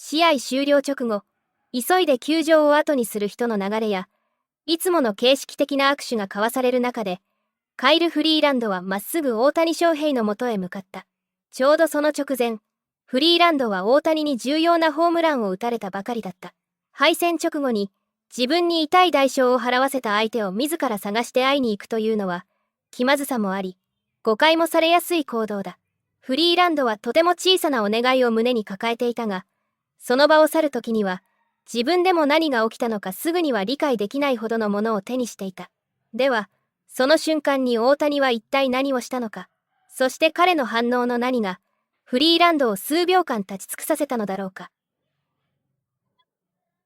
試合終了直後、急いで球場を後にする人の流れや、いつもの形式的な握手が交わされる中で、カイル・フリーランドはまっすぐ大谷翔平の元へ向かった。ちょうどその直前、フリーランドは大谷に重要なホームランを打たれたばかりだった。敗戦直後に、自分に痛い代償を払わせた相手を自ら探して会いに行くというのは、気まずさもあり、誤解もされやすい行動だ。フリーランドはとても小さなお願いを胸に抱えていたが、その場を去る時には、自分でも何が起きたのかすぐには理解できないほどのものを手にしていた。では、その瞬間に大谷は一体何をしたのか、そして彼の反応の何が、フリーランドを数秒間立ち尽くさせたのだろうか。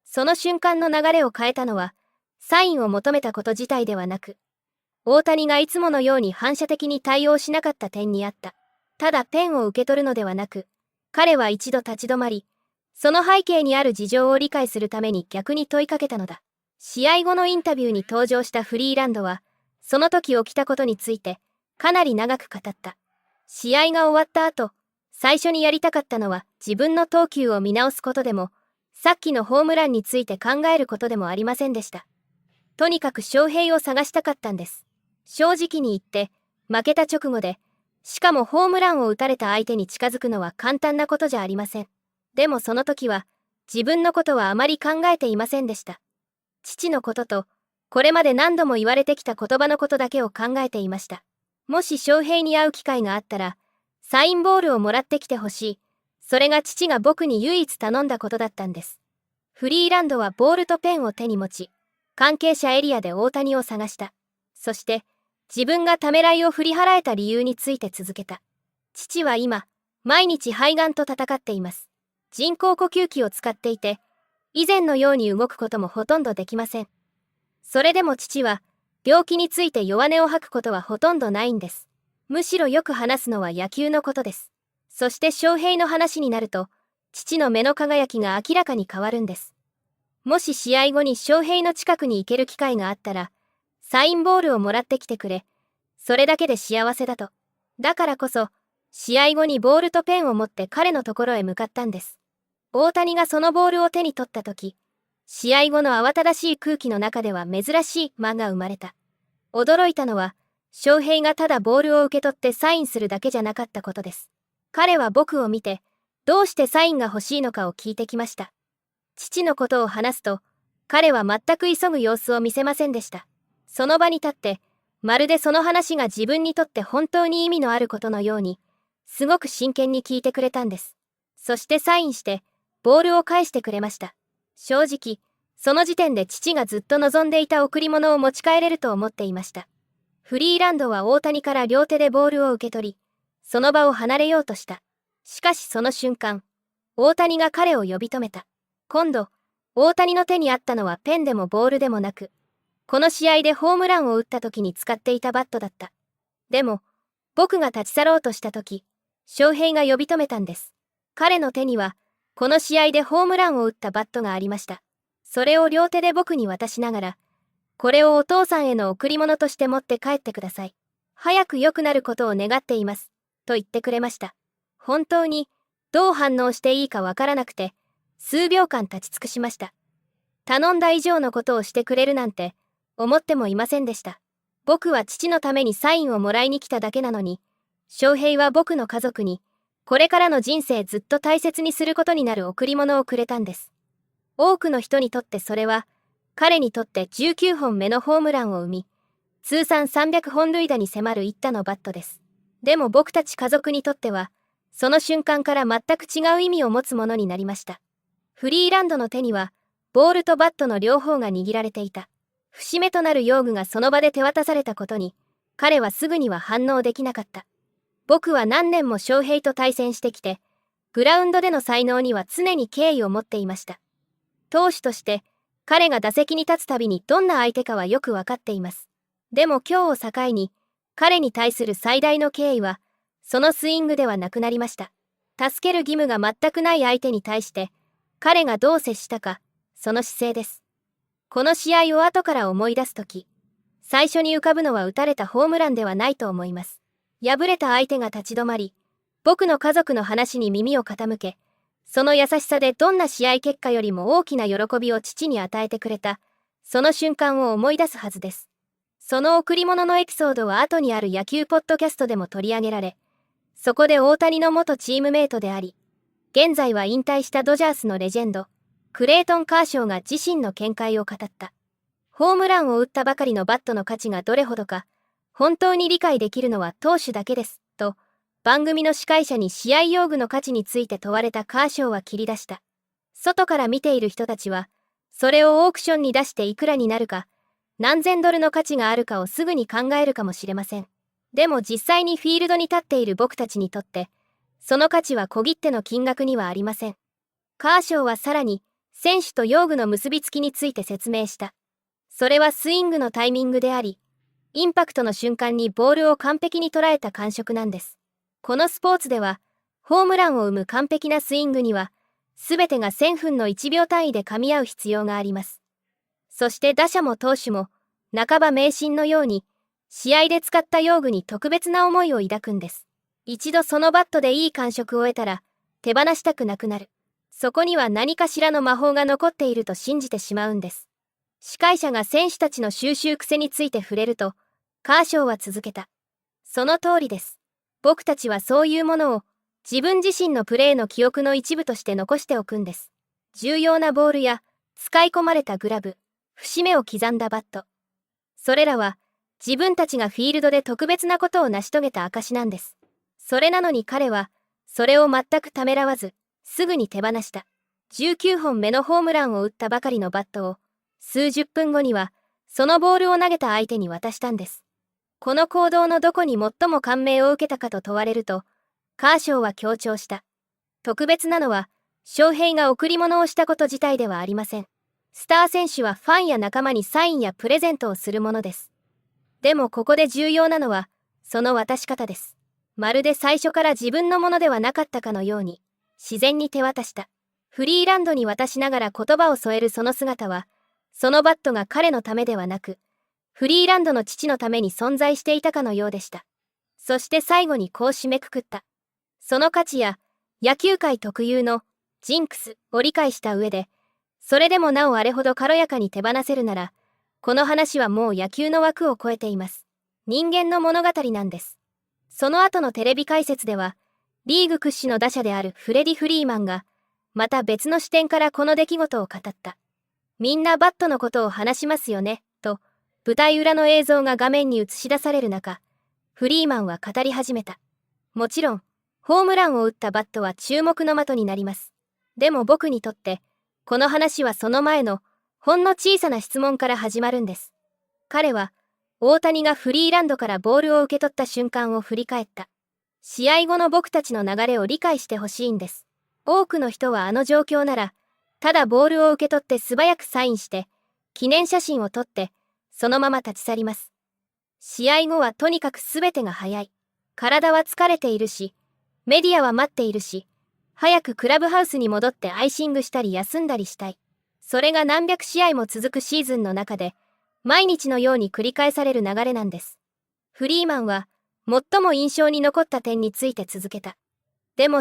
その瞬間の流れを変えたのは、サインを求めたこと自体ではなく、大谷がいつものように反射的に対応しなかった点にあった。ただペンを受け取るのではなく、彼は一度立ち止まり、その背景にある事情を理解するために逆に問いかけたのだ。試合後のインタビューに登場したフリーランドは、その時起きたことについて、かなり長く語った。試合が終わった後、最初にやりたかったのは自分の投球を見直すことでも、さっきのホームランについて考えることでもありませんでした。とにかく翔平を探したかったんです。正直に言って、負けた直後で、しかもホームランを打たれた相手に近づくのは簡単なことじゃありません。でもその時は、自分のことはあまり考えていませんでした。父のことと、これまで何度も言われてきた言葉のことだけを考えていました。もし翔平に会う機会があったら、サインボールをもらってきてほしい。それが父が僕に唯一頼んだことだったんです。フリーランドはボールとペンを手に持ち、関係者エリアで大谷を探した。そして、自分がためらいを振り払えた理由について続けた。父は今、毎日肺がんと闘っています。人工呼吸器を使っていて、以前のように動くこともほとんどできません。それでも父は、病気について弱音を吐くことはほとんどないんです。むしろよく話すのは野球のことです。そして翔平の話になると、父の目の輝きが明らかに変わるんです。もし試合後に翔平の近くに行ける機会があったら、サインボールをもらってきてくれ。それだけで幸せだと。だからこそ、試合後にボールとペンを持って彼のところへ向かったんです。大谷がそのボールを手に取った時、試合後の慌ただしい空気の中では珍しい間が生まれた。驚いたのは、翔平がただボールを受け取ってサインするだけじゃなかったことです。彼は僕を見て、どうしてサインが欲しいのかを聞いてきました。父のことを話すと、彼は全く急ぐ様子を見せませんでした。その場に立って、まるでその話が自分にとって本当に意味のあることのように、すごく真剣に聞いてくれたんです。そしてサインして、ボールを返してくれました。正直、その時点で父がずっと望んでいた贈り物を持ち帰れると思っていました。フリーランドは大谷から両手でボールを受け取り、その場を離れようとした。しかしその瞬間、大谷が彼を呼び止めた。今度、大谷の手にあったのはペンでもボールでもなく、この試合でホームランを打った時に使っていたバットだった。でも、僕が立ち去ろうとした時、翔平が呼び止めたんです。彼の手には、この試合でホームランを打ったバットがありました。それを両手で僕に渡しながら、これをお父さんへの贈り物として持って帰ってください。早く良くなることを願っています。と言ってくれました。本当に、どう反応していいかわからなくて、数秒間立ち尽くしました。頼んだ以上のことをしてくれるなんて、思ってもいませんでした。僕は父のためにサインをもらいに来ただけなのに、翔平は僕の家族に、これからの人生ずっと大切にすることになる贈り物をくれたんです。多くの人にとってそれは、彼にとって19本目のホームランを生み、通算300本塁打に迫る一打のバットです。でも僕たち家族にとっては、その瞬間から全く違う意味を持つものになりました。フリーランドの手には、ボールとバットの両方が握られていた。節目となる用具がその場で手渡されたことに、彼はすぐには反応できなかった。僕は何年も翔平と対戦してきて、グラウンドでの才能には常に敬意を持っていました。投手として、彼が打席に立つたびにどんな相手かはよくわかっています。でも今日を境に、彼に対する最大の敬意は、そのスイングではなくなりました。助ける義務が全くない相手に対して、彼がどう接したか、その姿勢です。この試合を後から思い出すとき、最初に浮かぶのは打たれたホームランではないと思います。敗れた相手が立ち止まり、僕の家族の話に耳を傾け、その優しさでどんな試合結果よりも大きな喜びを父に与えてくれた、その瞬間を思い出すはずです。その贈り物のエピソードは後にある野球ポッドキャストでも取り上げられ、そこで大谷の元チームメイトであり、現在は引退したドジャースのレジェンド、クレイトン・カーショーが自身の見解を語った。ホームランを打ったばかりのバットの価値がどれほどか、本当に理解できるのは投手だけです、と、番組の司会者に試合用具の価値について問われたカーショーは切り出した。外から見ている人たちは、それをオークションに出していくらになるか、何千ドルの価値があるかをすぐに考えるかもしれません。でも実際にフィールドに立っている僕たちにとって、その価値は小切手の金額にはありません。カーショーはさらに、選手と用具の結びつきについて説明した。それはスイングのタイミングであり、インパクトの瞬間にボールを完璧に捉えた感触なんです。このスポーツでは、ホームランを生む完璧なスイングには、すべてが1000分の1秒単位で噛み合う必要があります。そして打者も投手も、半ば迷信のように、試合で使った用具に特別な思いを抱くんです。一度そのバットでいい感触を得たら、手放したくなくなる。そこには何かしらの魔法が残っていると信じてしまうんです。司会者が選手たちの収集癖について触れると、カーショーは続けた。その通りです。僕たちはそういうものを、自分自身のプレーの記憶の一部として残しておくんです。重要なボールや、使い込まれたグラブ、節目を刻んだバット。それらは、自分たちがフィールドで特別なことを成し遂げた証なんです。それなのに彼は、それを全くためらわず、すぐに手放した。19本目のホームランを打ったばかりのバットを、数十分後には、そのボールを投げた相手に渡したんです。この行動のどこに最も感銘を受けたかと問われると、カーショーは強調した。特別なのは、翔平が贈り物をしたこと自体ではありません。スター選手はファンや仲間にサインやプレゼントをするものです。でもここで重要なのは、その渡し方です。まるで最初から自分のものではなかったかのように、自然に手渡した。フリーランドに渡しながら言葉を添えるその姿は、そのバットが彼のためではなく、フリーランドの父のために存在していたかのようでした。そして最後にこう締めくくった。その価値や、野球界特有のジンクスを理解した上で、それでもなおあれほど軽やかに手放せるなら、この話はもう野球の枠を超えています。人間の物語なんです。その後のテレビ解説では、リーグ屈指の打者であるフレディ・フリーマンが、また別の視点からこの出来事を語った。みんなバットのことを話しますよね、と、舞台裏の映像が画面に映し出される中、フリーマンは語り始めた。もちろん、ホームランを打ったバットは注目の的になります。でも僕にとって、この話はその前の、ほんの小さな質問から始まるんです。彼は、大谷がフリーランドからボールを受け取った瞬間を振り返った。試合後の僕たちの流れを理解してほしいんです。多くの人はあの状況なら、ただボールを受け取って素早くサインして、記念写真を撮って、そのまま立ち去ります。試合後はとにかく全てが早い。体は疲れているし、メディアは待っているし、早くクラブハウスに戻ってアイシングしたり休んだりしたい。それが何百試合も続くシーズンの中で、毎日のように繰り返される流れなんです。フリーマンは、最も印象に残った点について続けた。でも